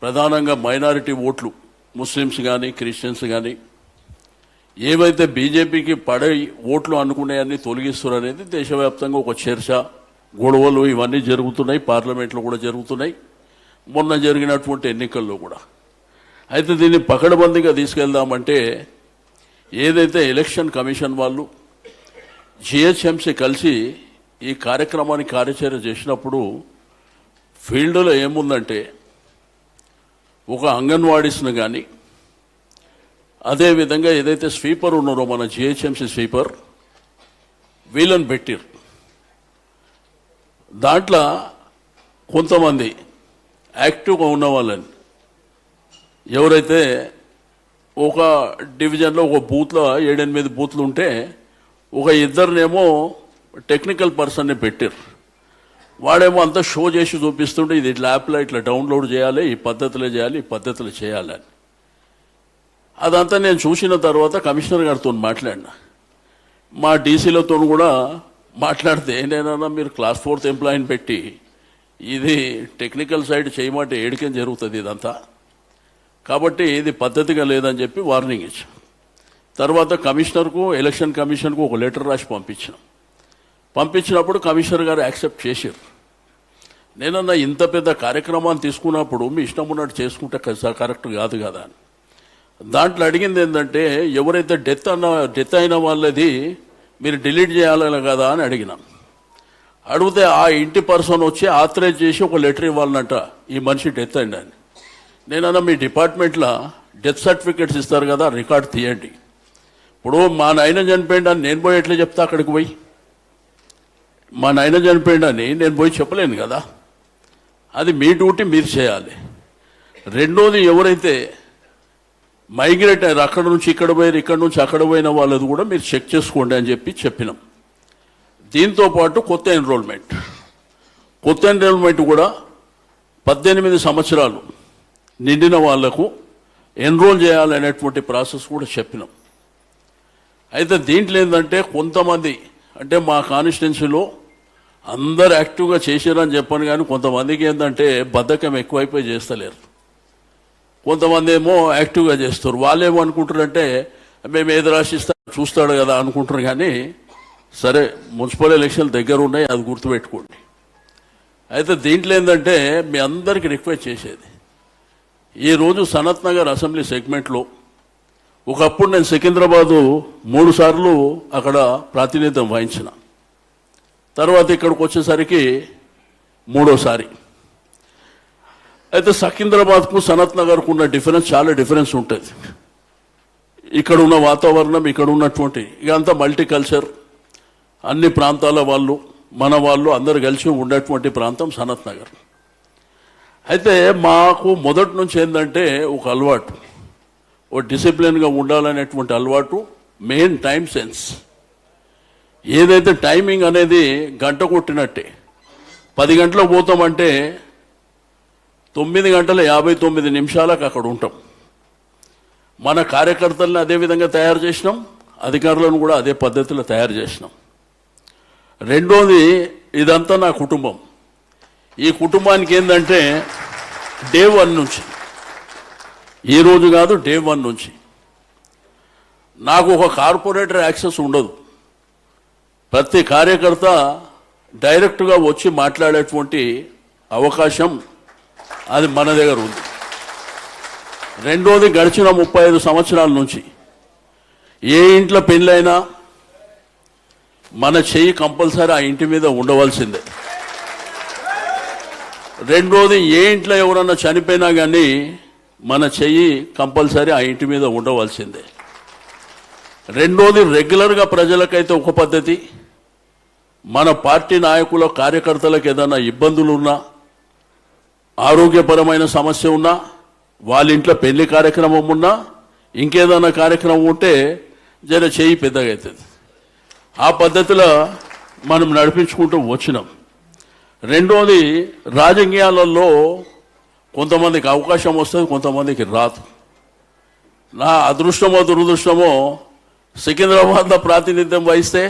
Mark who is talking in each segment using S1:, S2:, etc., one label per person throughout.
S1: ప్రధానంగా మైనారిటీ ఓట్లు ముస్లిమ్స్ కానీ క్రిస్టియన్స్ కానీ ఏవైతే బీజేపీకి పడే ఓట్లు అనుకునేవన్నీ తొలగిస్తున్నారు అనేది దేశవ్యాప్తంగా ఒక చర్చ, గొడవలు ఇవన్నీ జరుగుతున్నాయి. పార్లమెంట్లో కూడా జరుగుతున్నాయి, మొన్న జరిగినటువంటి ఎన్నికల్లో కూడా. అయితే దీన్ని పకడ్బందీగా తీసుకెళ్దామంటే ఏదైతే ఎలక్షన్ కమిషన్ వాళ్ళు జిహెచ్ఎంసీ కలిసి ఈ కార్యక్రమాన్ని కార్యాచరణ చేసినప్పుడు ఫీల్డ్లో ఏముందంటే ఒక అంగన్వాడీస్ను కానీ అదేవిధంగా ఏదైతే స్వీపర్ ఉన్నారో మన జిహెచ్ఎంసీ స్వీపర్ వీళ్ళని పెట్టిరు. దాంట్లో కొంతమంది యాక్టివ్గా ఉన్న వాళ్ళని ఎవరైతే ఒక డివిజన్లో ఒక బూత్లో 7-8 బూత్లు ఉంటే ఒక ఇద్దరినేమో టెక్నికల్ పర్సన్ని పెట్టారు. వాడేమో అంతా షో చేసి చూపిస్తుంటే ఇది ఇట్లా యాప్లో ఇట్లా డౌన్లోడ్ చేయాలి, ఈ పద్ధతిలో చేయాలి, ఈ పద్ధతిలో చేయాలని. అదంతా నేను చూసిన తర్వాత కమిషనర్ గారితో మాట్లాడినా, మా డీసీలతో కూడా మాట్లాడితే, నేనన్నా మీరు క్లాస్ 4th ఎంప్లాయీని పెట్టి ఇది టెక్నికల్ సైడ్ చేయమంటే ఏడికేం జరుగుతుంది ఇదంతా, కాబట్టి ఇది పద్ధతిగా లేదని చెప్పి వార్నింగ్ ఇచ్చాం. తర్వాత కమిషనర్కు ఎలక్షన్ కమిషన్కు ఒక లెటర్ రాసి పంపించినప్పుడు కమిషనర్ గారు యాక్సెప్ట్ చేశారు. నేనన్నా ఇంత పెద్ద కార్యక్రమాన్ని తీసుకున్నప్పుడు మీ ఇష్టం ఉన్నట్టు చేసుకుంటే కరెక్ట్ కాదు కదా అని. దాంట్లో అడిగింది ఏంటంటే ఎవరైతే డెత్ అయిన వాళ్ళది మీరు డిలీట్ చేయాలి కదా అని అడిగినాం. అడిగితే ఆ ఇంటి పర్సన్ వచ్చి ఆథరైజ్ చేసి ఒక లెటర్ ఇవ్వాలన్నట, ఈ మనిషి డెత్ అయిందని. నేనన్నా మీ డిపార్ట్మెంట్లో డెత్ సర్టిఫికేట్స్ ఇస్తారు కదా, రికార్డ్ తీయండి. ఇప్పుడు మా నాయన చనిపోయింది అని నేను పోయి ఎట్లా చెప్తా అక్కడికి పోయి? మా నాయన చనిపోయిందని నేను పోయి చెప్పలేను కదా, అది మీ డ్యూటీ మీరు చేయాలి. రెండోది ఎవరైతే మైగ్రేట్ అయ్యారు అక్కడ నుంచి ఇక్కడ పోయారు, ఇక్కడ నుంచి అక్కడ పోయిన వాళ్ళది కూడా మీరు చెక్ చేసుకోండి అని చెప్పినాం. దీంతోపాటు కొత్త ఎన్రోల్మెంట్ కూడా 18 సంవత్సరాలు నిండిన వాళ్లకు ఎన్రోల్ చేయాలనేటువంటి ప్రాసెస్ కూడా చెప్పినాం. అయితే దీంట్లో ఏంటంటే కొంతమంది అంటే మా కాన్స్టిట్యున్సీలో అందరు యాక్టివ్గా చేశారని చెప్పాను, కానీ కొంతమందికి ఏంటంటే బద్ధకం ఎక్కువైపోయి చేస్తలేరు. కొంతమంది ఏమో యాక్టివ్గా చేస్తారు. వాళ్ళేమో అనుకుంటారంటే మేము ఏది రాసిస్తా చూస్తాడు కదా అనుకుంటారు. కానీ సరే, మున్సిపల్ ఎలక్షన్లు దగ్గర ఉన్నాయి, అది గుర్తుపెట్టుకోండి. అయితే దీంట్లో ఏంటంటే మీ అందరికీ రిక్వెస్ట్ చేసేది, ఈరోజు సనత్ నగర్ అసెంబ్లీ సెగ్మెంట్లో ఒకప్పుడు నేను సికింద్రాబాదు 3 సార్లు అక్కడ ప్రాతినిధ్యం వహించిన, తర్వాత ఇక్కడికి వచ్చేసరికి 3వసారి. అయితే సికింద్రాబాద్కు సనత్ నగర్కు ఉన్న డిఫరెన్స్ చాలా డిఫరెన్స్ ఉంటుంది. ఇక్కడ ఉన్న వాతావరణం, ఇక్కడ ఉన్నటువంటి ఇక అంతా మల్టీకల్చర్, అన్ని ప్రాంతాల వాళ్ళు మన వాళ్ళు అందరు కలిసి ఉండేటువంటి ప్రాంతం సనత్ నగర్. అయితే మాకు మొదటి నుంచి ఏంటంటే ఒక అలవాటు, ఓ డిసిప్లిన్గా ఉండాలనేటువంటి అలవాటు, మెయిన్ టైం సెన్స్. ఏదైతే టైమింగ్ అనేది గంట కొట్టినట్టే 10 గంటలకు పోతామంటే 9:59 అక్కడ ఉంటాం. మన కార్యకర్తలను అదేవిధంగా తయారు చేసినాం, అధికారులను కూడా అదే పద్ధతిలో తయారు చేసినాం. రెండోది, ఇదంతా నా కుటుంబం. ఈ కుటుంబానికి ఏంటంటే డే 1 నుంచి, ఈరోజు కాదు డే 1 నుంచి నాకు ఒక కార్పొరేటర్ యాక్సెస్ ఉండదు. ప్రతి కార్యకర్త డైరెక్ట్గా వచ్చి మాట్లాడేటువంటి అవకాశం అది మన దగ్గర ఉంది. రెండోది, గడిచిన 35 సంవత్సరాల నుంచి ఏ ఇంట్లో పెళ్ళైనా మన చెయ్యి కంపల్సరీ ఆ ఇంటి మీద ఉండవలసిందే. రెండోది, ఏ ఇంట్లో ఎవరన్నా చనిపోయినా కానీ మన చెయ్యి కంపల్సరీ ఆ ఇంటి మీద ఉండవలసిందే. రెండోది, రెగ్యులర్గా ప్రజలకైతే ఒక పద్ధతి, మన పార్టీ నాయకుల కార్యకర్తలకు ఏదైనా ఇబ్బందులు ఉన్నా, ఆరోగ్యపరమైన సమస్య ఉన్నా, వాళ్ళ ఇంట్లో పెళ్లి కార్యక్రమం ఉన్నా, ఇంకేదైనా కార్యక్రమం ఉంటే జర చెయ్యి పెద్దగా అవుతుంది. ఆ పద్ధతిలో మనం నడిపించుకుంటూ వచ్చినాం. రెండోది, రాజకీయాలలో కొంతమందికి అవకాశం వస్తుంది, కొంతమందికి రాదు. నా అదృష్టమో దురదృష్టమో సికింద్రాబాద్లో ప్రాతినిధ్యం వహిస్తే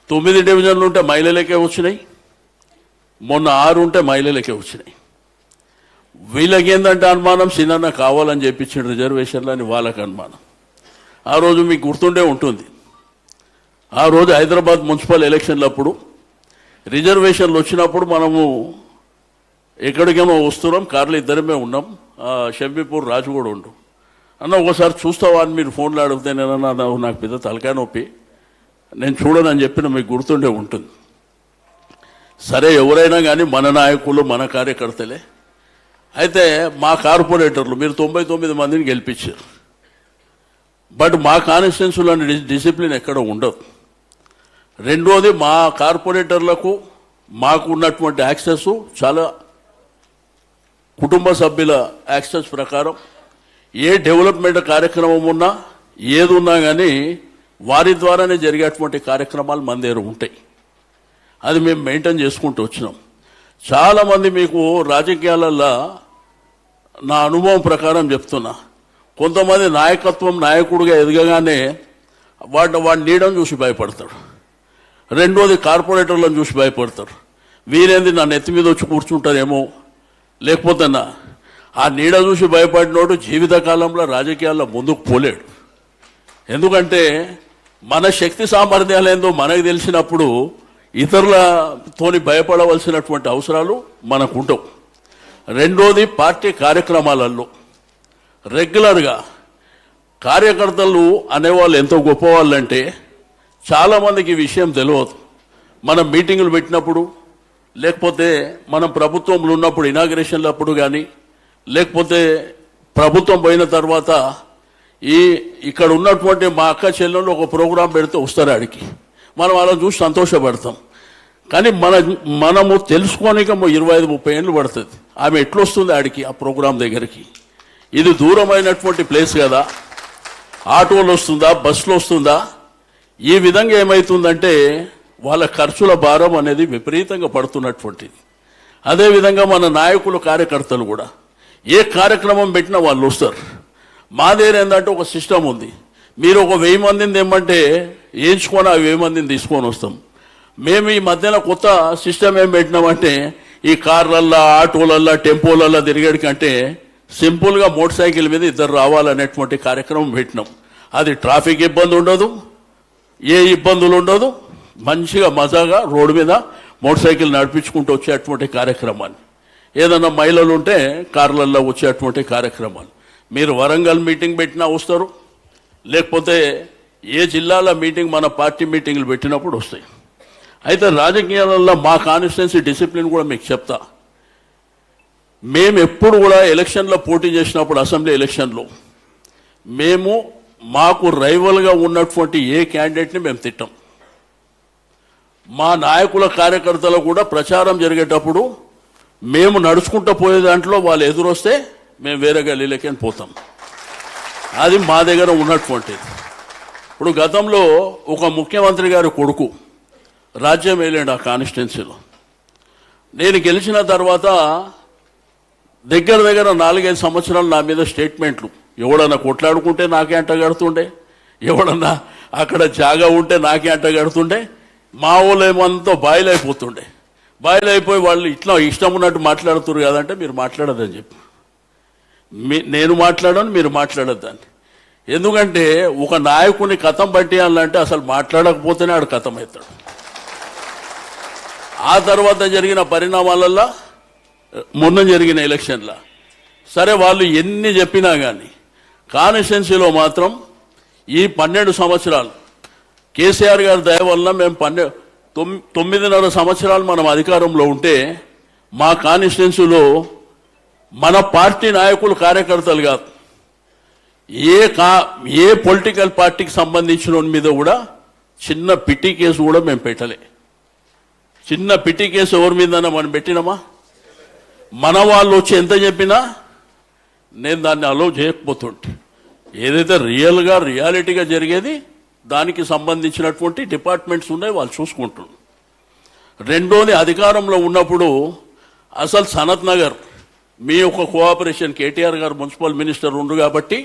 S1: 9 డివిజన్లు ఉంటే మహిళలకే వచ్చినాయి, మొన్న 6 ఉంటే మహిళలకే వచ్చినాయి. వీళ్ళకి ఏంటంటే అనుమానం సినన్న కావాలని చెప్పించిన రిజర్వేషన్లు అని వాళ్ళకి అనుమానం. ఆ రోజు మీకు గుర్తుండే ఉంటుంది, ఆ రోజు హైదరాబాద్ మున్సిపల్ ఎలక్షన్లప్పుడు రిజర్వేషన్లు వచ్చినప్పుడు మనము ఎక్కడికేమో వస్తున్నాం, కార్లు ఇద్దరమే ఉన్నాం, షంబీపూర్ రాజు కూడా ఉండు. అన్న ఒకసారి చూస్తావా అని మీరు ఫోన్లో అడిగితే నేనన్నా నాకు పెద్ద తలకాయ నొప్పి, నేను చూడనని చెప్పిన మీకు గుర్తుండే ఉంటుంది. సరే ఎవరైనా కానీ మన నాయకులు మన కార్యకర్తలే. అయితే మా కార్పొరేటర్లు మీరు 99 మందిని గెలిపించారు. బట్ మా కాన్స్టిట్యున్సీలో డిసిప్లిన్ ఎక్కడ ఉండదు. రెండోది మా కార్పొరేటర్లకు మాకు ఉన్నటువంటి యాక్సెస్ చాలా కుటుంబ సభ్యుల యాక్సెస్ ప్రకారం ఏ డెవలప్మెంట్ కార్యక్రమం ఉన్నా ఏది ఉన్నా కానీ వారి ద్వారానే జరిగేటువంటి కార్యక్రమాలు మన దగ్గర ఉంటాయి. అది మేము మెయింటైన్ చేసుకుంటూ వచ్చినాం. చాలామంది మీకు రాజకీయాలలో నా అనుభవం ప్రకారం చెప్తున్నా, కొంతమంది నాయకుడిగా ఎదగగానే వాడి నీడను చూసి భయపడతాడు. రెండోది కార్పొరేటర్లను చూసి భయపడతారు. వీరేంది నా నెత్తి మీద వచ్చి కూర్చుంటారేమో, లేకపోతే ఆ నీడ చూసి భయపడినోడు జీవితకాలంలో రాజకీయాల్లో ముందుకు పోలేడు. ఎందుకంటే మన శక్తి సామర్థ్యాలు ఏందో మనకు తెలిసినప్పుడు ఇతరులతోని భయపడవలసినటువంటి అవసరాలు మనకు ఉండవు. రెండోది పార్టీ కార్యక్రమాలలో రెగ్యులర్గా కార్యకర్తలు అనేవాళ్ళు ఎంతో గొప్పవాళ్ళంటే చాలామందికి ఈ విషయం తెలియదు. మనం మీటింగులు పెట్టినప్పుడు, లేకపోతే మనం ప్రభుత్వంలో ఉన్నప్పుడు ఇనాగ్రేషన్లప్పుడు కానీ, లేకపోతే ప్రభుత్వం పోయిన తర్వాత ఇక్కడ ఉన్నటువంటి మా అక్క చెల్లెళ్ళు ఒక ప్రోగ్రాం పెడితే వస్తారు ఆడికి, మనం అలా చూసి సంతోషపడతాం. కానీ మనము తెలుసుకోనిక 25-30 ఏళ్ళు పడుతుంది ఆమె ఎట్లొస్తుంది ఆడికి ఆ ప్రోగ్రాం దగ్గరికి. ఇది దూరమైనటువంటి ప్లేస్ కదా, ఆటోలు వస్తుందా, బస్సులు వస్తుందా. ఈ విధంగా ఏమవుతుందంటే వాళ్ళ ఖర్చుల భారం అనేది విపరీతంగా పడుతున్నటువంటిది. అదేవిధంగా మన నాయకులు కార్యకర్తలు కూడా ఏ కార్యక్రమం పెట్టినా వాళ్ళు వస్తారు. మా దగ్గర ఏంటంటే ఒక సిస్టమ్ ఉంది, మీరు ఒక 1000 మందిని తెమ్మంటే వేయించుకొని ఆ 1000 మందిని తీసుకొని వస్తాం. మేము ఈ మధ్యన కొత్త సిస్టమ్ ఏం పెట్టినామంటే ఈ కార్లల్లో, ఆటోలల్లో, టెంపోలల్లో తిరిగేది కంటే సింపుల్గా మోటార్ సైకిల్ మీద ఇద్దరు రావాలనేటువంటి కార్యక్రమం పెట్టినాం. అది ట్రాఫిక్ ఇబ్బంది ఉండదు, ఏ ఇబ్బందులు ఉండదు, మంచిగా మజాగా రోడ్డు మీద మోటార్ సైకిల్ నడిపించుకుంటూ వచ్చేటువంటి కార్యక్రమాన్ని, ఏదన్నా మహిళలు ఉంటే కార్లల్లో వచ్చేటువంటి కార్యక్రమాలు. మీరు వరంగల్ మీటింగ్ పెట్టినా వస్తారు, లేకపోతే ఏ జిల్లాల మీటింగ్ మన పార్టీ మీటింగ్లు పెట్టినప్పుడు వస్తాయి. అయితే రాజకీయాలలో మా కాన్స్టిట్యున్సీ డిసిప్లిన్ కూడా మీకు చెప్తా. మేము ఎప్పుడు కూడా ఎలక్షన్లో పోటీ చేసినప్పుడు, అసెంబ్లీ ఎలక్షన్లో మేము మాకు రైవల్గా ఉన్నటువంటి ఏ క్యాండిడేట్ని మేము తిట్టాం. మా నాయకుల కార్యకర్తలు కూడా ప్రచారం జరిగేటప్పుడు మేము నడుచుకుంటూ పోయే దాంట్లో వాళ్ళు ఎదురొస్తే మేము వేరే గల్లీలకి పోతాం. అది మా దగ్గర ఉన్నటువంటిది. ఇప్పుడు గతంలో ఒక ముఖ్యమంత్రి గారి కొడుకు రాజ్యం వేలేండి ఆ కాన్స్టిట్యున్సీలో. నేను గెలిచిన తర్వాత దగ్గర 4-5 సంవత్సరాలు నా మీద స్టేట్మెంట్లు, ఎవడన్నా కొట్లాడుకుంటే నాకే అంట కడుతుండే, ఎవడన్నా అక్కడ జాగా ఉంటే నాకే అంట కడుతుండే. మా వాళ్ళు ఏమంతా బాయిల్ అయిపోతుండే. బాయిల్ అయిపోయి వాళ్ళు ఇట్లా ఇష్టం ఉన్నట్టు మాట్లాడుతున్నారు కదంటే మీరు మాట్లాడదని చెప్పి నేను మాట్లాడాను, మీరు మాట్లాడద్దని. ఎందుకంటే ఒక నాయకుని కథం పట్టేయాలంటే అసలు మాట్లాడకపోతేనే ఆడు కథం అవుతాడు. ఆ తర్వాత జరిగిన పరిణామాలల్లో మొన్న జరిగిన ఎలక్షన్ల సరే వాళ్ళు ఎన్ని చెప్పినా కానీ కాన్స్టిట్యున్సీలో మాత్రం ఈ 12 సంవత్సరాలు కేసీఆర్ గారి దయ వలన మేము 9.5 సంవత్సరాలు మనం అధికారంలో ఉంటే మా కాన్స్టిట్యున్సీలో మన పార్టీ నాయకులు కార్యకర్తలు కాదు, ఏ పొలిటికల్ పార్టీకి సంబంధించిన మీద కూడా చిన్న పిటి కేసు కూడా మేము పెట్టలే. చిన్న పిటి కేసు ఎవరి మీదన్నా మనం పెట్టినామా? మన వాళ్ళు వచ్చి ఎంత చెప్పినా నేను దాన్ని అలో చేయకపోతుంటే, ఏదైతే రియాలిటీగా జరిగేది దానికి సంబంధించినటువంటి డిపార్ట్మెంట్స్ ఉన్నాయి, వాళ్ళు చూసుకుంటున్నారు. రెండోది అధికారంలో ఉన్నప్పుడు అసలు సనత్ నగర్ మీ యొక్క కోఆపరేషన్, కేటీఆర్ గారు మున్సిపల్ మినిస్టర్ ఉండు కాబట్టి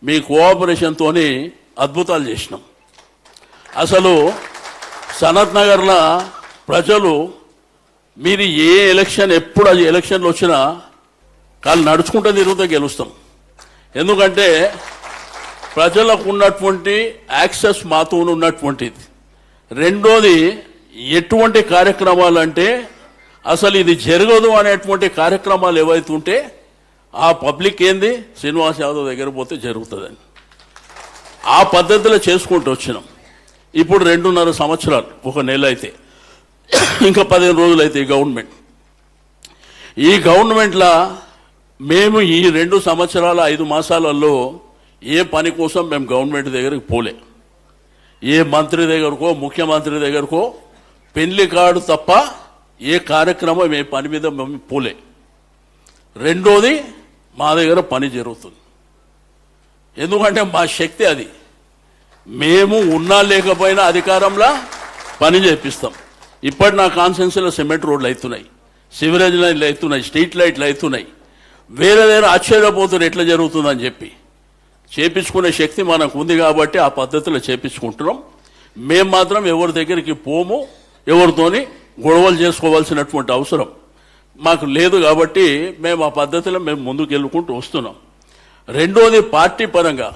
S1: మీ కోఆపరేషన్తోనే అద్భుతాలు చేసినాం. అసలు సనత్ నగర్లో ప్రజలు మీరు ఏ ఎలక్షన్ ఎప్పుడు అది ఎలక్షన్లు వచ్చినా కానీ నడుచుకుంటూ తిరుగుతూ గెలుస్తాం. ఎందుకంటే ప్రజలకు ఉన్నటువంటి యాక్సెస్ మాతో ఉన్నటువంటిది. రెండోది, ఎటువంటి కార్యక్రమాలు అంటే అసలు ఇది జరగదు అనేటువంటి కార్యక్రమాలు ఏవైతే ఉంటే ఆ పబ్లిక్ ఏంది శ్రీనివాస్ యాదవ్ దగ్గర పోతే జరుగుతుందని ఆ పద్ధతిలో చేసుకుంటూ వచ్చినాం. ఇప్పుడు 2.5 సంవత్సరాలు, ఒక నెల అయితే, ఇంకా 15 రోజులు అయితే ఈ గవర్నమెంట్లో మేము ఈ 2 సంవత్సరాల 5 మాసాలలో ఏ పని కోసం మేము గవర్నమెంట్ దగ్గరికి పోలే. ఏ మంత్రి దగ్గరకో ముఖ్యమంత్రి దగ్గరకో పెళ్లి కార్డు తప్ప ఏ కార్యక్రమం ఏ పని మీద మేము పోలే. రెండోది, మా దగ్గర పని జరుగుతుంది. ఎందుకంటే మా శక్తి అది. మేము ఉన్నా లేకపోయినా అధికారంలో పని చేపిస్తాం. ఇప్పటి నా కాన్స్టిట్యున్సీలో సిమెంట్ రోడ్లు అవుతున్నాయి, సివరేజ్ లైన్లు అవుతున్నాయి, స్ట్రీట్ లైట్లు అవుతున్నాయి. వేరే ఆశ్చర్యపోతున్నారు ఎట్లా జరుగుతుందని చెప్పి. చేపించుకునే శక్తి మనకు ఉంది కాబట్టి ఆ పద్ధతిలో చేపించుకుంటున్నాం. మేము మాత్రం ఎవరి దగ్గరికి పోము, ఎవరితోని గొడవలు చేసుకోవాల్సినటువంటి అవసరం మాకు లేదు కాబట్టి మేము ఆ పద్ధతిలో మేము ముందుకు వెళ్ళుకుంటూ వస్తున్నాం. రెండోది, పార్టీ పరంగా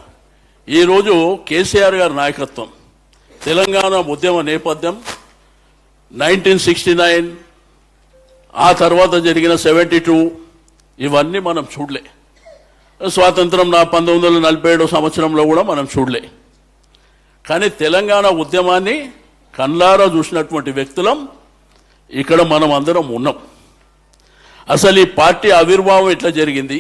S1: ఈరోజు కేసీఆర్ గారి నాయకత్వం, తెలంగాణ ఉద్యమ నేపథ్యం 1969, ఆ తర్వాత జరిగిన 72, ఇవన్నీ మనం చూడలే. స్వాతంత్రం 1947 సంవత్సరంలో కూడా మనం చూడలే. కానీ తెలంగాణ ఉద్యమాన్ని కళ్ళారా చూసినటువంటి వ్యక్తులం ఇక్కడ మనం అందరం ఉన్నాం. అసలు ఈ పార్టీ ఆవిర్భావం ఎట్లా జరిగింది,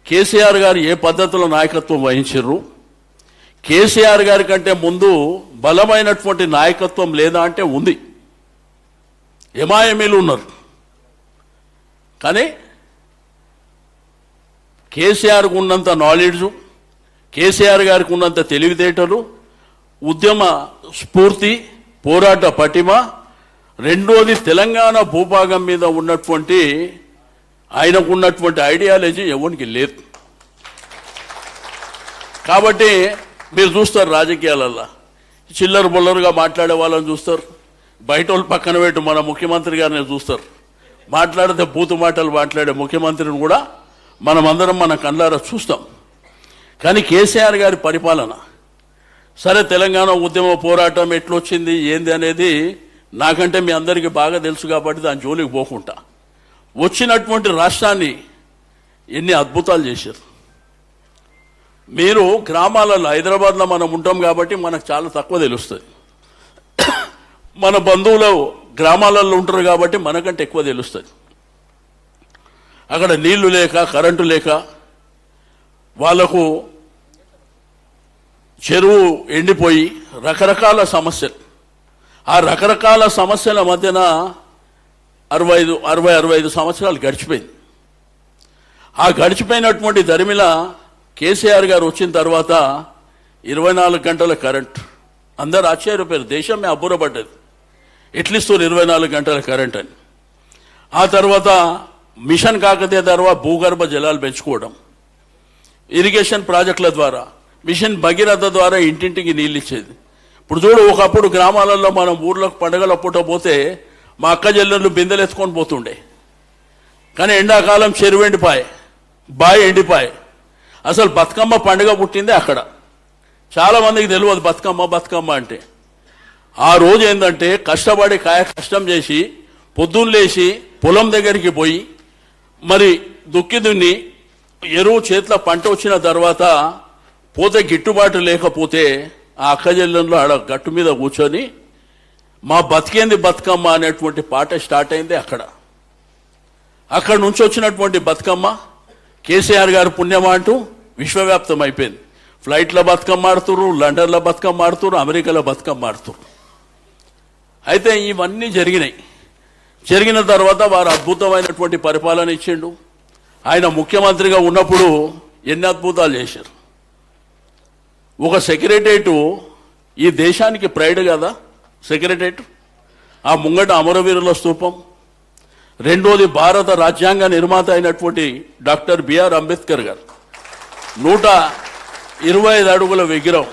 S1: కేసీఆర్ గారు ఏ పద్ధతిలో నాయకత్వం వహించారు, కేసీఆర్ గారి కంటే ముందు బలమైనటువంటి నాయకత్వం లేదా అంటే ఉంది. ఎంఐఎంలు ఉన్నారు, కానీ కేసీఆర్కు ఉన్నంత నాలెడ్జు, కేసీఆర్ గారికి ఉన్నంత తెలివితేటలు, ఉద్యమ స్ఫూర్తి, పోరాట పటిమ, రెండోది తెలంగాణ భూభాగం మీద ఉన్నటువంటి ఆయనకు ఉన్నటువంటి ఐడియాలజీ ఎవరికి లేదు. కాబట్టి మీరు చూస్తారు రాజకీయాలల్లో చిల్లర బొల్లరుగా మాట్లాడే వాళ్ళని చూస్తారు, బయట వాళ్ళు పక్కన పెట్టి మన ముఖ్యమంత్రి గారిని చూస్తారు. మాట్లాడితే బూతు మాటలు మాట్లాడే ముఖ్యమంత్రిని కూడా మనమందరం మన కళ్ళారా చూస్తాం. కానీ కేసీఆర్ గారి పరిపాలన సరే, తెలంగాణ ఉద్యమ పోరాటం ఎట్లొచ్చింది ఏంది అనేది నాకంటే మీ అందరికీ బాగా తెలుసు కాబట్టి దాని జోలికి పోకుండా వచ్చినటువంటి రాష్ట్రాన్ని ఎన్ని అద్భుతాలు చేశారు. మీరు గ్రామాలలో, హైదరాబాద్లో మనం ఉంటాం కాబట్టి మనకు చాలా తక్కువ తెలుస్తుంది. మన బంధువులు గ్రామాలలో ఉంటారు కాబట్టి మనకంటే ఎక్కువ తెలుస్తుంది. అక్కడ నీళ్లు లేక, కరెంటు లేక, వాళ్లకు చెరువు ఎండిపోయి రకరకాల సమస్యలు, ఆ రకరకాల సమస్యల మధ్యన 65 సంవత్సరాలు గడిచిపోయింది. ఆ గడిచిపోయినటువంటి దరిమిల కేసీఆర్ గారు వచ్చిన తర్వాత 24 గంటల కరెంట్, అందరు ఆశ్చర్యపోయారు, దేశమే అబ్బురపడ్డది, ఎట్లిస్తారు 24 గంటల కరెంట్ అని. ఆ తర్వాత మిషన్ కాకతీయ ద్వారా భూగర్భ జలాలు పెంచుకోవడం, ఇరిగేషన్ ప్రాజెక్టుల ద్వారా, మిషన్ భగీరథ ద్వారా ఇంటింటికి నీళ్ళు ఇచ్చేది. ఇప్పుడు చూడు, ఒకప్పుడు గ్రామాలలో మనం ఊర్లోకి పండుగల పూట పోతే మా అక్క చెల్లెళ్ళు బిందెలు ఎత్తుకొని పోతుండే. కానీ ఎండాకాలం చెరువు ఎండిపాయే, బావి ఎండిపాయే. అసలు బతుకమ్మ పండుగ పుట్టిందే అక్కడ. చాలామందికి తెలియదు బతుకమ్మ అంటే. ఆ రోజు ఏంటంటే కష్టపడి కష్టం చేసి పొద్దున్న లేచి పొలం దగ్గరికి పోయి మరి దుక్కి దున్ని ఎరువు చేతిలో పంట వచ్చిన తర్వాత పోతే గిట్టుబాటు లేకపోతే ఆ అక్కజల్లంలో ఆడ గట్టు మీద కూర్చొని మా బతికేంది బతుకమ్మ అనేటువంటి పాట స్టార్ట్ అయింది అక్కడ. అక్కడ నుంచి వచ్చినటువంటి బతుకమ్మ కేసీఆర్ గారు పుణ్యమా అంటూ విశ్వవ్యాప్తం అయిపోయింది. ఫ్లైట్లో బతుకమ్మ ఆడుతున్నారు, లండన్లో బతుకమ్మ ఆడుతున్నారు, అమెరికాలో బతుకమ్మ ఆడుతున్నారు. అయితే ఇవన్నీ జరిగిన తర్వాత వారు అద్భుతమైనటువంటి పరిపాలన ఇచ్చిండు. ఆయన ముఖ్యమంత్రిగా ఉన్నప్పుడు ఎన్ని అద్భుతాలు చేశారు. ఒక సెక్రటరేటు ఈ దేశానికి ప్రైడ్ కదా సెక్రటరేట్. ఆ ముంగట అమరవీరుల స్తూపం. రెండోది, భారత రాజ్యాంగ నిర్మాత అయినటువంటి డాక్టర్ బిఆర్ అంబేద్కర్ గారు 125 అడుగుల విగ్రహం.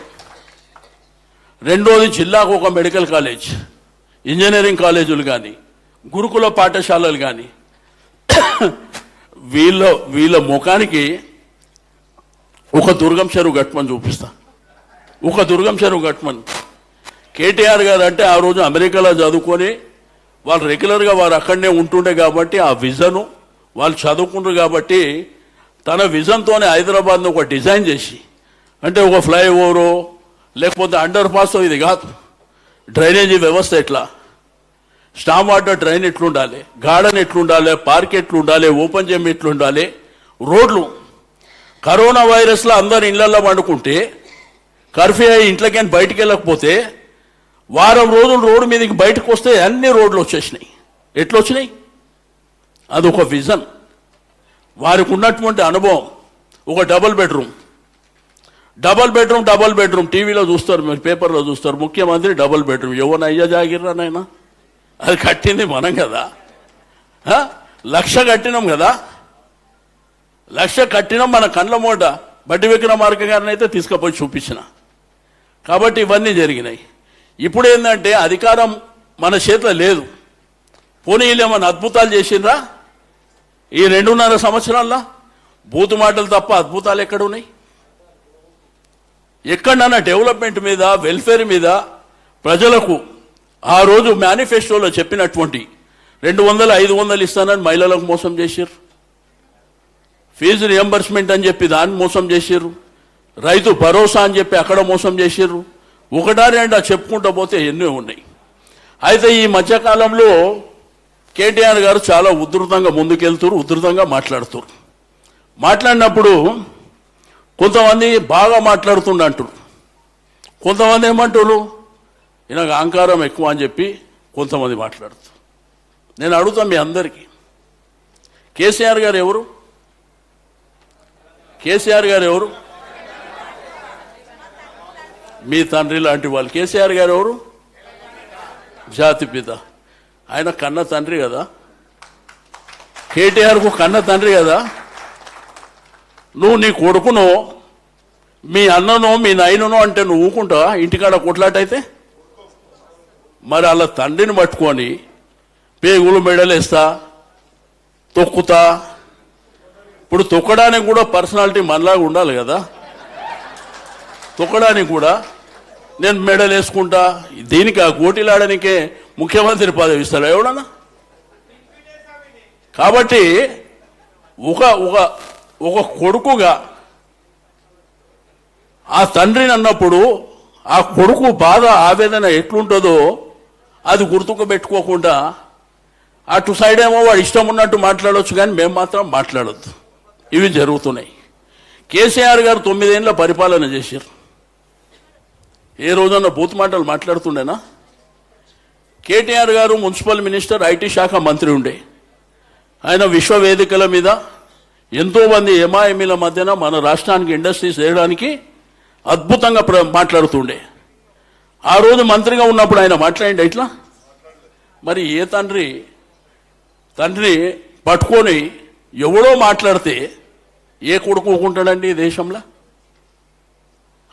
S1: రెండోది, జిల్లాకు ఒక మెడికల్ కాలేజ్, ఇంజనీరింగ్ కాలేజీలు కానీ, గురుకుల పాఠశాలలు కానీ, వీళ్ళ వీళ్ళ ముఖానికి ఒక దుర్గం చెరువు గట్మని చూపిస్తా. ఒక దుర్గం చెరువు గట్మని. కేటీఆర్ గారు అంటే ఆ రోజు అమెరికాలో చదువుకొని వాళ్ళు రెగ్యులర్గా వారు అక్కడనే ఉంటుండే కాబట్టి ఆ విజను వాళ్ళు చదువుకుంటారు కాబట్టి తన విజన్తోనే హైదరాబాద్ను ఒక డిజైన్ చేసి, అంటే ఒక ఫ్లైఓవరు లేకపోతే అండర్ పాస్, ఇది కాదు, డ్రైనేజీ వ్యవస్థ ఎట్లా, స్టామ్ వాటర్ డ్రైన్ ఎట్లుండాలి, గార్డెన్ ఎట్లుండాలి, పార్క్ ఎట్లుండాలి, ఓపెన్ జిమ్ ఎట్లుండాలి, రోడ్లు. కరోనా వైరస్లో అందరు ఇళ్లలో పండుకుంటే కర్ఫ్యూ అయ్యి ఇంట్లోకి బయటికి వెళ్ళకపోతే వారం రోజులు రోడ్డు మీదకి బయటకు వస్తే అన్ని రోడ్లు వచ్చేసినాయి. ఎట్లా వచ్చినాయి? అదొక విజన్, వారికి ఉన్నటువంటి అనుభవం. ఒక డబుల్ బెడ్రూమ్ టీవీలో చూస్తారు, మీరు పేపర్లో చూస్తారు, ముఖ్యమంత్రి డబుల్ బెడ్రూమ్. ఎవరిని అయ్యా జాగిర్రా నాయన, అది కట్టింది మనం కదా, 1,00,000 కట్టినాం కదా, 1,00,000 కట్టినాం. మన కండ్ల మూట బడ్డి విక్రమార్క గారిని అయితే తీసుకుపోయి చూపించిన. కాబట్టి ఇవన్నీ జరిగినాయి. ఇప్పుడు ఏంటంటే అధికారం మన చేతిలో లేదు. పోనీ ఏమైనా అద్భుతాలు చేసిండ్రా ఈ 2.5 సంవత్సరాల్లో? బూతు మాటలు తప్ప అద్భుతాలు ఎక్కడ ఉన్నాయి? ఎక్కడన్నా డెవలప్మెంట్ మీద, వెల్ఫేర్ మీద ప్రజలకు ఆ రోజు మేనిఫెస్టోలో చెప్పినటువంటి 200, 500 ఇస్తానని మహిళలకు మోసం చేశారు. ఫీజు రియంబర్స్మెంట్ అని చెప్పి దాన్ని మోసం చేశారు. రైతు భరోసా అని చెప్పి అక్కడ మోసం చేశారు. ఒకటా రెండా చెప్పుకుంటూ పోతే ఎన్నో ఉన్నాయి. అయితే ఈ మధ్యకాలంలో కేటీఆర్ గారు చాలా ఉధృతంగా ముందుకెళ్తారు, ఉధృతంగా మాట్లాడుతారు. మాట్లాడినప్పుడు కొంతమంది బాగా మాట్లాడుతుండంటారు, కొంతమంది ఏమంటారు ఈయనకు అహంకారం ఎక్కువ అని చెప్పి కొంతమంది మాట్లాడుతారు. నేను అడుగుతాను మీ అందరికీ, కేసీఆర్ గారు ఎవరు? కేసీఆర్ గారు ఎవరు? మీ తండ్రి లాంటి వాళ్ళు. కేసీఆర్ గారు ఎవరు? జాతిపిత. ఆయన కన్న తండ్రి కదా, కేటీఆర్కు కన్న తండ్రి కదా. నువ్వు నీ కొడుకునో మీ అన్ననో మీ నాయననో అంటే నువ్వు ఊకుంటావా? ఇంటికాడ కొట్లాటైతే మరి అలా తండ్రిని పట్టుకొని పేగులు మెడలేస్తా, తొక్కుతా. ఇప్పుడు తొక్కడానికి కూడా పర్సనాలిటీ మనలాగా ఉండాలి కదా. తొక్కడానికి కూడా నేను మెడల్ వేసుకుంటా, దీనికి ఆ కోటిలాడనికే ముఖ్యమంత్రి పదవి ఇస్తాడు ఎవడన్నా? కాబట్టి ఒక ఒక ఒక కొడుకుగా ఆ తండ్రిని అన్నప్పుడు ఆ కొడుకు బాధ, ఆవేదన ఎట్లుంటుందో అది గుర్తుకు పెట్టుకోకుండా అటు సైడ్ ఏమో వాడు ఇష్టం ఉన్నట్టు మాట్లాడవచ్చు, కానీ మేము మాత్రం మాట్లాడొద్దు. ఇవి జరుగుతున్నాయి. కేసీఆర్ గారు 9 ఏళ్ళ పరిపాలన చేశారు. ఏ రోజన్నా బూత్ మాటలు మాట్లాడుతుండేనా? కేటీఆర్ గారు మున్సిపల్ మినిస్టర్, ఐటీ శాఖ మంత్రి ఉండే. ఆయన విశ్వవేదికల మీద ఎంతోమంది ఎంఐఎంల మధ్యన మన రాష్ట్రానికి ఇండస్ట్రీస్ చేయడానికి అద్భుతంగా మాట్లాడుతుండే. ఆ రోజు మంత్రిగా ఉన్నప్పుడు ఆయన మాట్లాడిండే ఇట్లా. మరి ఏ తండ్రి పట్టుకొని ఎవడో మాట్లాడితే ఏ కొడుకు ఊకుంటాడండి ఈ దేశంలో?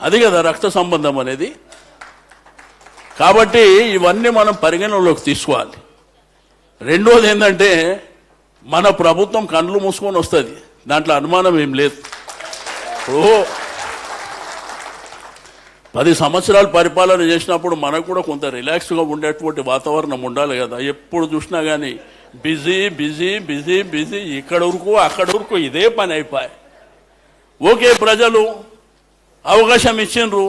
S1: అది కదా రక్త సంబంధం అనేది. కాబట్టి ఇవన్నీ మనం పరిగణనలోకి తీసుకోవాలి. రెండోది ఏంటంటే మన ప్రభుత్వం కళ్ళు మూసుకొని వస్తుంది, దాంట్లో అనుమానం ఏం లేదు. ఇప్పుడు 10 సంవత్సరాలు పరిపాలన చేసినప్పుడు మనకు కూడా కొంత రిలాక్స్గా ఉండేటువంటి వాతావరణం ఉండాలి కదా. ఎప్పుడు చూసినా కానీ బిజీ బిజీ బిజీ బిజీ, ఇక్కడ వరకు అక్కడ వరకు ఇదే పని అయిపోయాయి. ఓకే, ప్రజలు అవకాశం ఇచ్చిండ్రు,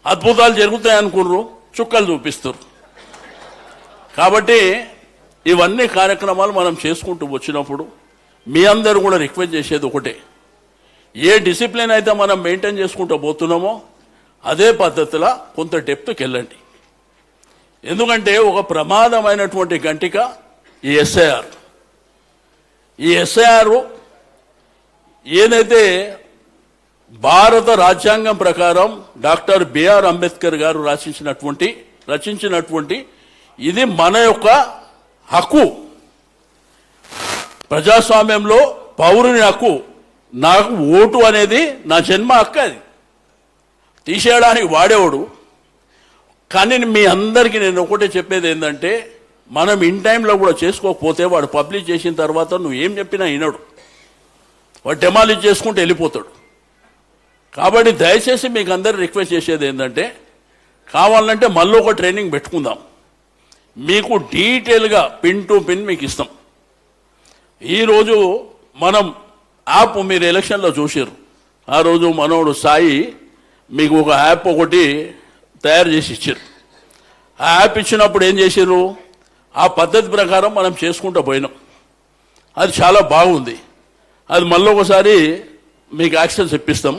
S1: అద్భుతాలు జరుగుతాయి అనుకున్నారు, చుక్కలు చూపిస్తారు. కాబట్టి ఇవన్నీ కార్యక్రమాలు మనం చేసుకుంటూ వచ్చినప్పుడు మీ అందరూ కూడా రిక్వెస్ట్ చేసేది ఒకటే, ఏ డిసిప్లిన్ అయితే మనం మెయింటైన్ చేసుకుంటూ పోతున్నామో అదే పద్ధతిలో కొంత డెప్త్కి వెళ్ళండి. ఎందుకంటే ఒక ప్రమాదమైనటువంటి గంటిక ఈ ఎస్ఐఆర్. ఈ ఎస్ఐఆర్ ఏదైతే భారత రాజ్యాంగం ప్రకారం డాక్టర్ బిఆర్ అంబేద్కర్ గారు రచించినటువంటి ఇది మన యొక్క హక్కు. ప్రజాస్వామ్యంలో పౌరుని హక్కు. నాకు ఓటు అనేది నా జన్మ హక్కు. అది తీసేయడానికి వాడేవాడు. కానీ మీ అందరికీ నేను ఒకటే చెప్పేది ఏంటంటే, మనం ఇన్ టైంలో కూడా చేసుకోకపోతే వాడు పబ్లిష్ చేసిన తర్వాత నువ్వు ఏం చెప్పినా వినడు. వాడు డెమాలిష్ చేసుకుంటూ వెళ్ళిపోతాడు. కాబట్టి దయచేసి మీకు అందరు రిక్వెస్ట్ చేసేది ఏంటంటే, కావాలంటే మళ్ళీ ఒక ట్రైనింగ్ పెట్టుకుందాం, మీకు డీటెయిల్గా పిన్ టు పిన్ మీకు ఇస్తాం. ఈరోజు మనం యాప్ మీరు ఎలక్షన్లో చూసారు, ఆ రోజు మనోడు సాయి మీకు ఒక యాప్ ఒకటి తయారు చేసి ఇచ్చారు. ఆ యాప్ ఇచ్చినప్పుడు ఏం చేశారు, ఆ పద్ధతి ప్రకారం మనం చేసుకుంటూ పోయినాం. అది చాలా బాగుంది. అది మళ్ళీ ఒకసారి మీకు యాక్సెస్ ఇప్పిస్తాం,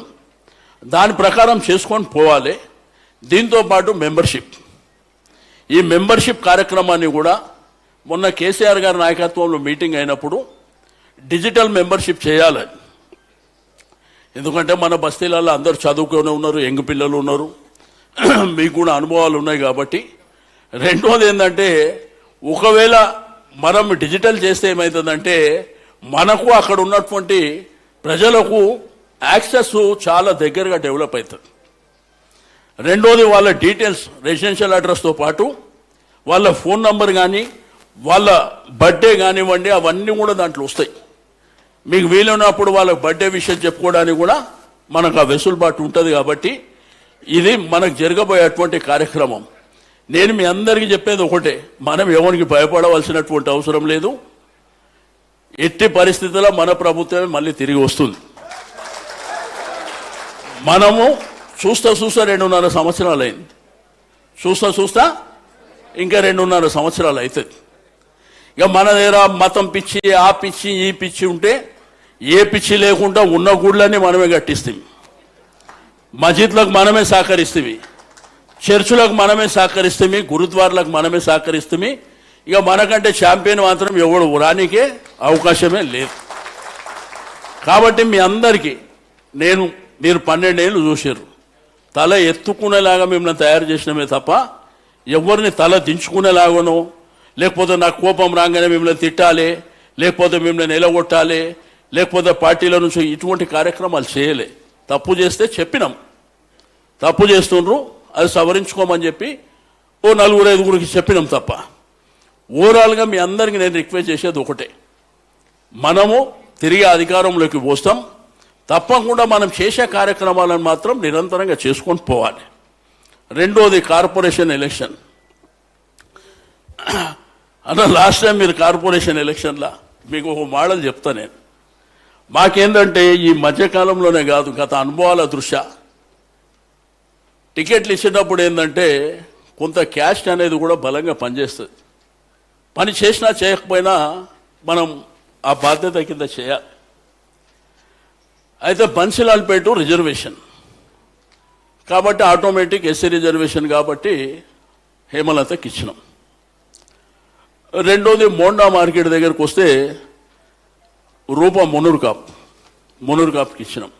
S1: దాని ప్రకారం చేసుకొని పోవాలి. దీంతోపాటు మెంబర్షిప్, ఈ మెంబర్షిప్ కార్యక్రమాన్ని కూడా మొన్న కేసీఆర్ గారి నాయకత్వంలో మీటింగ్ అయినప్పుడు డిజిటల్ మెంబర్షిప్ చేయాలని. ఎందుకంటే మన బస్తీలలో అందరూ చదువుకొని ఉన్నారు, యంగ్ పిల్లలు ఉన్నారు, మీకు కూడా అనుభవాలు ఉన్నాయి కాబట్టి. రెండోది ఏంటంటే, ఒకవేళ మనం డిజిటల్ చేస్తే ఏమవుతుందంటే మనకు అక్కడ ఉన్నటువంటి ప్రజలకు యాక్సెస్ చాలా దగ్గరగా డెవలప్ అవుతుంది. రెండోది వాళ్ళ డీటెయిల్స్, రెసిడెన్షియల్ అడ్రస్తో పాటు వాళ్ళ ఫోన్ నంబర్ కానీ వాళ్ళ బర్త్డే కానివ్వండి, అవన్నీ కూడా దాంట్లో వస్తాయి. మీకు వీలున్నప్పుడు వాళ్ళ బర్త్డే విషయం చెప్పుకోవడానికి కూడా మనకు ఆ వెసులుబాటు ఉంటుంది. కాబట్టి ఇది మనకు జరగబోయేటువంటి కార్యక్రమం. నేను మీ అందరికీ చెప్పేది ఒకటే, మనం ఎవరికి భయపడవలసినటువంటి అవసరం లేదు. ఎట్టి పరిస్థితుల్లో మన ప్రభుత్వమే మళ్ళీ తిరిగి వస్తుంది. మనము చూస్తా 2.5 సంవత్సరాలు అయింది, చూస్తా ఇంకా 2.5 సంవత్సరాలు అవుతుంది. ఇక మన దగ్గర మతం పిచ్చి, ఆ పిచ్చి, ఈ పిచ్చి ఉంటే ఏ పిచ్చి లేకుండా ఉన్న గుళ్ళని మనమే కట్టిస్తాం, మస్జిద్లకు మనమే సహకరిస్తాం, చర్చులకు మనమే సహకరిస్తాం, గురుద్వార్లకు మనమే సహకరిస్తాం. ఇక మనకంటే ఛాంపియన్ మాత్రం ఎవడు రానికే అవకాశమే లేదు. కాబట్టి మీ అందరికీ మీరు 12 ఏళ్ళు చూసారు, తల ఎత్తుకునేలాగా మిమ్మల్ని తయారు చేసినమే తప్ప ఎవరిని తల దించుకునేలాగానో, లేకపోతే నాకు కోపం రాగానే మిమ్మల్ని తిట్టాలి, లేకపోతే మిమ్మల్ని నిలగొట్టాలి, లేకపోతే పార్టీల నుంచి ఇటువంటి కార్యక్రమాలు చేయలే. తప్పు చేస్తే చెప్పినాం, తప్పు చేస్తుండ్రు, అది సవరించుకోమని చెప్పి 4-5 చెప్పినాం తప్ప. ఓవరాల్గా మీ అందరికీ నేను రిక్వెస్ట్ చేసేది ఒకటే, మనము తిరిగి అధికారంలోకి వస్తాం. తప్పకుండా మనం చేసే కార్యక్రమాలను మాత్రం నిరంతరంగా చేసుకొని పోవాలి. రెండోది కార్పొరేషన్ ఎలక్షన్. అన్న లాస్ట్ టైం మీరు కార్పొరేషన్ ఎలక్షన్లా మీకు ఒక మోడల్ చెప్తా నేను. మాకేంటంటే ఈ మధ్యకాలంలోనే కాదు, గత అనుభవాల దృష్ట్యా టికెట్లు ఇచ్చేటప్పుడు ఏంటంటే కొంత క్యాస్ట్ అనేది కూడా బలంగా పనిచేస్తుంది. పని చేసినా చేయకపోయినా మనం ఆ బాధ్యత కింద చేయాలి. అయితే బన్సిలాల్పేట రిజర్వేషన్ కాబట్టి ఆటోమేటిక్ ఎస్సీ రిజర్వేషన్ కాబట్టి హేమలతకి ఇచ్చినాం. రెండోది మోండా మార్కెట్ దగ్గరకు వస్తే రూపా మునూరు కాప్కి ఇచ్చినాం.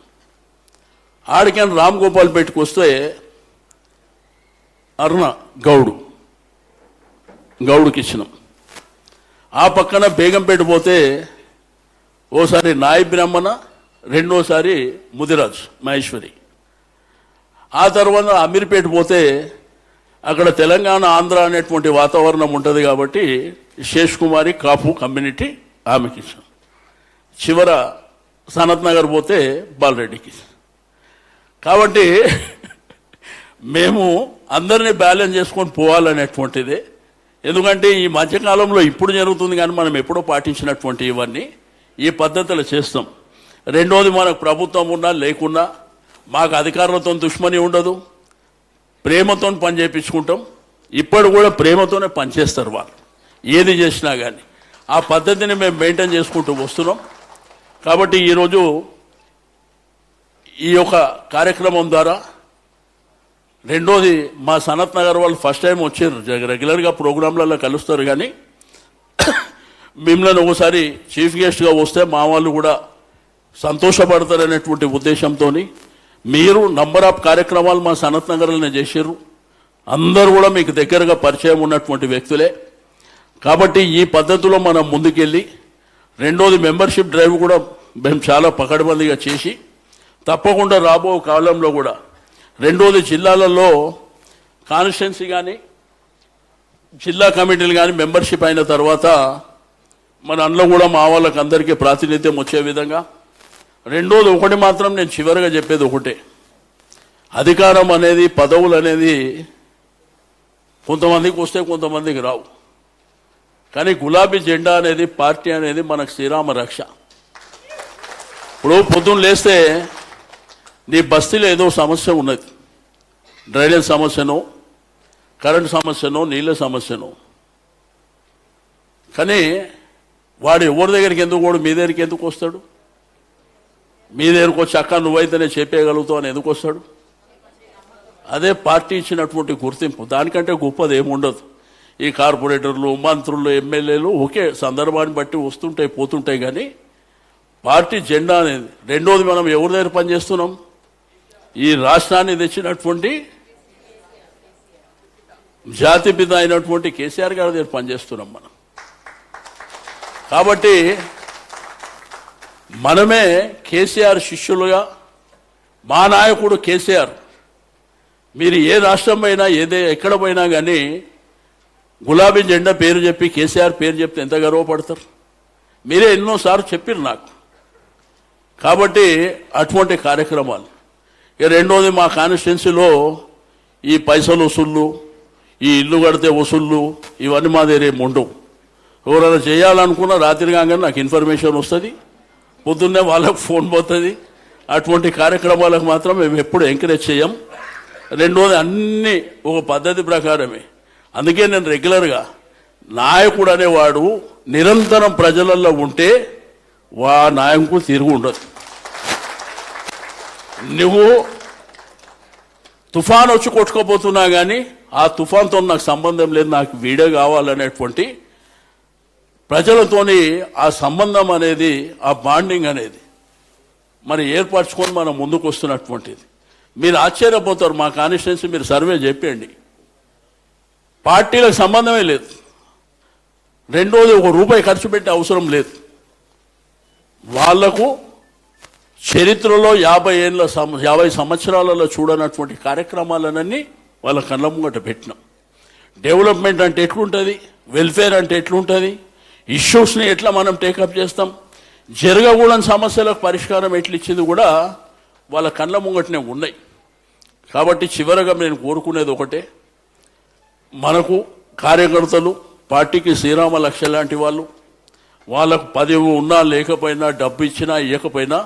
S1: ఆడికని రామ్ గోపాల్ పేటకు వస్తే అరుణ గౌడుకి ఇచ్చినాం. ఆ పక్కన బేగంపేట పోతే ఓసారి నాయి బ్రహ్మణ, రెండోసారి ముదిరాజ్ మహేశ్వరి. ఆ తర్వాత అమీర్పేట పోతే అక్కడ తెలంగాణ ఆంధ్ర అనేటువంటి వాతావరణం ఉంటుంది కాబట్టి శేష్ కుమారి కాపు కమ్యూనిటీ ఆమెకి ఇచ్చాం. చివర సనత్ నగర్ పోతే బాలరెడ్డికి. కాబట్టి మేము అందరినీ బ్యాలెన్స్ చేసుకొని పోవాలనేటువంటిది. ఎందుకంటే ఈ మధ్యకాలంలో ఇప్పుడు జరుగుతుంది కానీ మనం ఎప్పుడో పాటించినటువంటి ఇవన్నీ ఈ పద్ధతులు చేస్తాం. రెండోది, మనకు ప్రభుత్వం ఉన్నా లేకున్నా మాకు అధికారులతో దుష్మని ఉండదు, ప్రేమతో పని చేయించుకుంటాం. ఇప్పుడు కూడా ప్రేమతోనే పనిచేస్తారు వాళ్ళు, ఏది చేసినా కానీ ఆ పద్ధతిని మేము మెయింటైన్ చేసుకుంటూ వస్తున్నాం. కాబట్టి ఈరోజు ఈ యొక్క కార్యక్రమం ద్వారా రెండోది, మా సనత్ నగర్ వాళ్ళు ఫస్ట్ టైం వచ్చారు, రెగ్యులర్గా ప్రోగ్రాంలలో కలుస్తారు కానీ మిమ్మల్ని ఒకసారి చీఫ్ గెస్ట్గా వస్తే మా వాళ్ళు కూడా సంతోషపడతారనేటువంటి ఉద్దేశంతో మీరు నంబర్ ఆఫ్ కార్యక్రమాలు మా సనత్ నగర్లోనే చేశారు. అందరూ కూడా మీకు దగ్గరగా పరిచయం ఉన్నటువంటి వ్యక్తులే. కాబట్టి ఈ పద్ధతిలో మనం ముందుకెళ్ళి రెండోది మెంబర్షిప్ డ్రైవ్ కూడా మేము చాలా పకడ్బందీగా చేసి తప్పకుండా రాబో కాలంలో కూడా రెండోది జిల్లాలలో కాన్స్టిట్యున్సీ కానీ జిల్లా కమిటీలు కానీ మెంబర్షిప్ అయిన తర్వాత మన అందులో కూడా మా వాళ్ళకి అందరికీ ప్రాతినిధ్యం వచ్చే విధంగా రెండోది ఒకటి మాత్రం నేను చివరిగా చెప్పేది ఒకటే, అధికారం అనేది పదవులు అనేది కొంతమందికి వస్తే కొంతమందికి రావు, కానీ గులాబీ జెండా అనేది పార్టీ అనేది మనకు శ్రీరామ రక్ష. ఇప్పుడు పొద్దున్న లేస్తే నీ బస్తీలో ఏదో సమస్య ఉన్నది, డ్రైనేజ్ సమస్యనో కరెంట్ సమస్యనో నీళ్ళ సమస్యనో, కానీ వాడు ఎవరి దగ్గరికి ఎందుకు పోడు, మీ దగ్గరికి ఎందుకు వస్తాడు? మీ దగ్గరకు వచ్చి అక్క నువ్వైతేనే చెప్పేయగలుగుతావు అని ఎందుకు వస్తాడు? అదే పార్టీ ఇచ్చినటువంటి గుర్తింపు, దానికంటే గొప్పది ఏముండదు. ఈ కార్పొరేటర్లు మంత్రులు ఎమ్మెల్యేలు ఒకే సందర్భాన్ని బట్టి వస్తుంటాయి పోతుంటాయి, కానీ పార్టీ జెండా అనేది. రెండోది మనం ఎవరి దగ్గర పనిచేస్తున్నాం? ఈ రాష్ట్రాన్ని తెచ్చినటువంటి జాతిపిత అయినటువంటి కేసీఆర్ గారి దగ్గర పనిచేస్తున్నాం మనం. కాబట్టి మనమే కేసీఆర్ శిష్యులుగా, మా నాయకుడు కేసీఆర్, మీరు ఏ రాష్ట్రం పోయినా ఎక్కడ పోయినా కానీ గులాబీ జెండా పేరు చెప్పి కేసీఆర్ పేరు చెప్తే ఎంత గర్వపడతారు? మీరే ఎన్నోసార్లు చెప్పారు నాకు. కాబట్టి అటువంటి కార్యక్రమాలు. ఇక రెండోది, మా కాన్స్టిట్యున్సీలో ఈ పైసలు వసూళ్ళు, ఈ ఇల్లు కడితే వసూళ్ళు, ఇవన్నీ మా దగ్గర ఏమి ఉండవు. ఎవరైనా చేయాలనుకున్నా రాత్రి కాగానే నాకు ఇన్ఫర్మేషన్ వస్తుంది, పొద్దున్నే వాళ్ళకు ఫోన్ పోతుంది. అటువంటి కార్యక్రమాలకు మాత్రం మేము ఎప్పుడు ఎంకరేజ్ చేయం. రెండోది, అన్నీ ఒక పద్ధతి ప్రకారమే. అందుకే నేను రెగ్యులర్గా, నాయకుడు అనేవాడు నిరంతరం ప్రజలలో ఉంటే నాయకుడు తిరుగు ఉండదు. నువ్వు తుఫాన్ వచ్చి కొట్టుకోపోతున్నా కానీ ఆ తుఫాన్తో నాకు సంబంధం లేదు, నాకు వీడే కావాలనేటువంటి ప్రజలతోని ఆ సంబంధం అనేది, ఆ బాండింగ్ అనేది మరి ఏర్పరచుకొని మనం ముందుకు వస్తున్నటువంటిది. మీరు ఆశ్చర్యపోతారు, మా కాన్స్టిట్యున్సీ మీరు సర్వే చెప్పండి, పార్టీలకు సంబంధమే లేదు. రెండోది, ఒక రూపాయి ఖర్చు పెట్టే అవసరం లేదు. వాళ్లకు చరిత్రలో 50 సంవత్సరాలలో చూడనటువంటి కార్యక్రమాలన్నీ వాళ్ళ కళ్ళ ముంగట పెట్టినాం. డెవలప్మెంట్ అంటే ఎట్లుంటుంది, వెల్ఫేర్ అంటే ఎట్లుంటుంది, ఇష్యూస్ని ఎట్లా మనం టేకప్ చేస్తాం, జరగకూడని సమస్యలకు పరిష్కారం ఎట్లా ఇచ్చింది కూడా వాళ్ళ కళ్ళ ముంగటనే ఉన్నాయి. కాబట్టి చివరగా నేను కోరుకునేది ఒకటే, మనకు కార్యకర్తలు పార్టీకి శ్రీరామ లక్ష్య లాంటి వాళ్ళు, వాళ్ళకు పదవి ఉన్నా లేకపోయినా, డబ్బు ఇచ్చినా ఇవ్వకపోయినా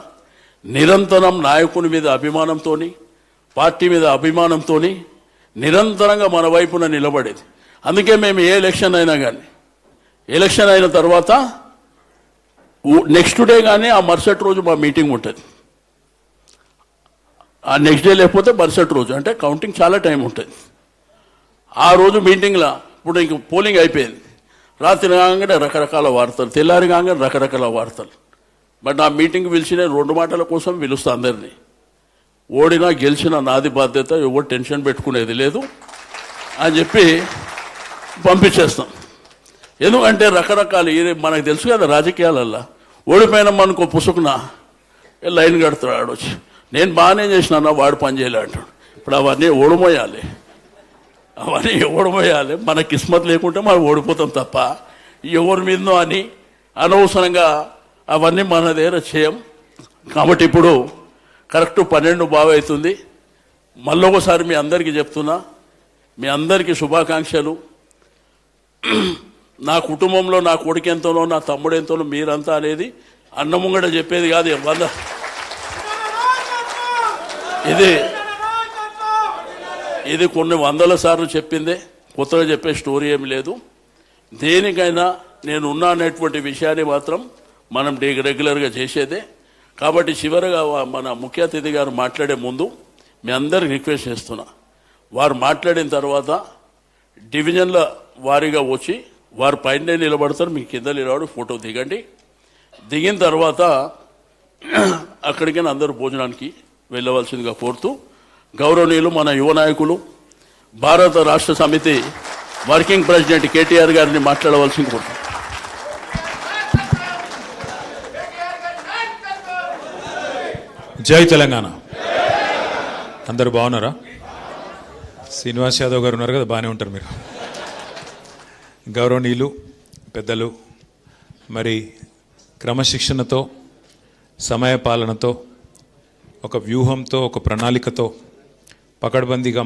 S1: నిరంతరం నాయకుని మీద అభిమానంతో, పార్టీ మీద అభిమానంతో నిరంతరంగా మన వైపున నిలబడేది. అందుకే మేము ఏ ఎలక్షన్ అయినా కానీ, ఎలక్షన్ అయిన తర్వాత నెక్స్ట్ డే కానీ ఆ మరుసటి రోజు మా మీటింగ్ ఉంటుంది. ఆ నెక్స్ట్ డే లేకపోతే మరుసటి రోజు, అంటే కౌంటింగ్ చాలా టైం ఉంటుంది. ఆ రోజు మీటింగ్లో ఇప్పుడు ఇంక పోలింగ్ అయిపోయింది, రాత్రి కాగానే రకరకాల వార్తలు, తెల్లారి కాగానే రకరకాల వార్తలు. బట్ నా మీటింగ్ పిలిచిన 2 మాటల కోసం పిలుస్తా అందరినీ. ఓడినా గెలిచినా నాది బాధ్యత, ఎవరు టెన్షన్ పెట్టుకునేది లేదు అని చెప్పి పంపించేస్తాం. ఎందుకంటే రకరకాల మనకు తెలుసు కదా, రాజకీయాలల్లో ఓడిపోయినా మనకు పుసుకున లైన్ కడుతున్నాడు వచ్చి, నేను బాగానే చేసినా వాడు పని చేయలే అంటాడు. ఇప్పుడు అవన్నీ ఓడిపోయాలి, మన కిస్మత్ లేకుంటే మనం ఓడిపోతాం తప్ప ఎవరి మీదనో అని అనవసరంగా అవన్నీ మన దగ్గర చేయం. కాబట్టి ఇప్పుడు కరెక్ట్ 12 బాగా అవుతుంది. మళ్ళొకసారి మీ అందరికీ చెప్తున్నా, మీ అందరికీ శుభాకాంక్షలు. నా కుటుంబంలో నా కొడుకు ఎంతనో, నా తమ్ముడు ఎంతనో, మీరంతా అనేది అన్నముంగడ చెప్పేది కాదు. ఇది కొన్ని 100 సార్లు చెప్పిందే, కొత్తగా చెప్పే స్టోరీ ఏమి లేదు. దేనికైనా నేను ఉన్నా అనేటువంటి విషయాన్ని మాత్రం మనం రెగ్యులర్గా చేసేదే. కాబట్టి చివరిగా మన ముఖ్య అతిథి గారు మాట్లాడే ముందు మీ అందరికి రిక్వెస్ట్ చేస్తున్నా, వారు మాట్లాడిన తర్వాత డివిజన్ల వారీగా వచ్చి వారు పైనే నిలబడతారు, మీ కింద నిలబడి ఫోటో దిగండి. దిగిన తర్వాత అక్కడికైనా అందరూ భోజనానికి వెళ్ళవలసిందిగా కోరుతూ, గౌరవనీయులు మన యువ నాయకులు, భారత రాష్ట్ర సమితి వర్కింగ్ ప్రెసిడెంట్ కేటీఆర్ గారిని మాట్లాడవలసింది కోరుతున్నాను.
S2: జై తెలంగాణ. అందరు బాగున్నారా? శ్రీనివాస్ యాదవ్ గారు ఉన్నారు కదా, బాగానే ఉంటారు మీరు. గౌరవనీయులు పెద్దలు, మరి క్రమశిక్షణతో సమయపాలనతో, ఒక వ్యూహంతో, ఒక ప్రణాళికతో పకడ్బందీగా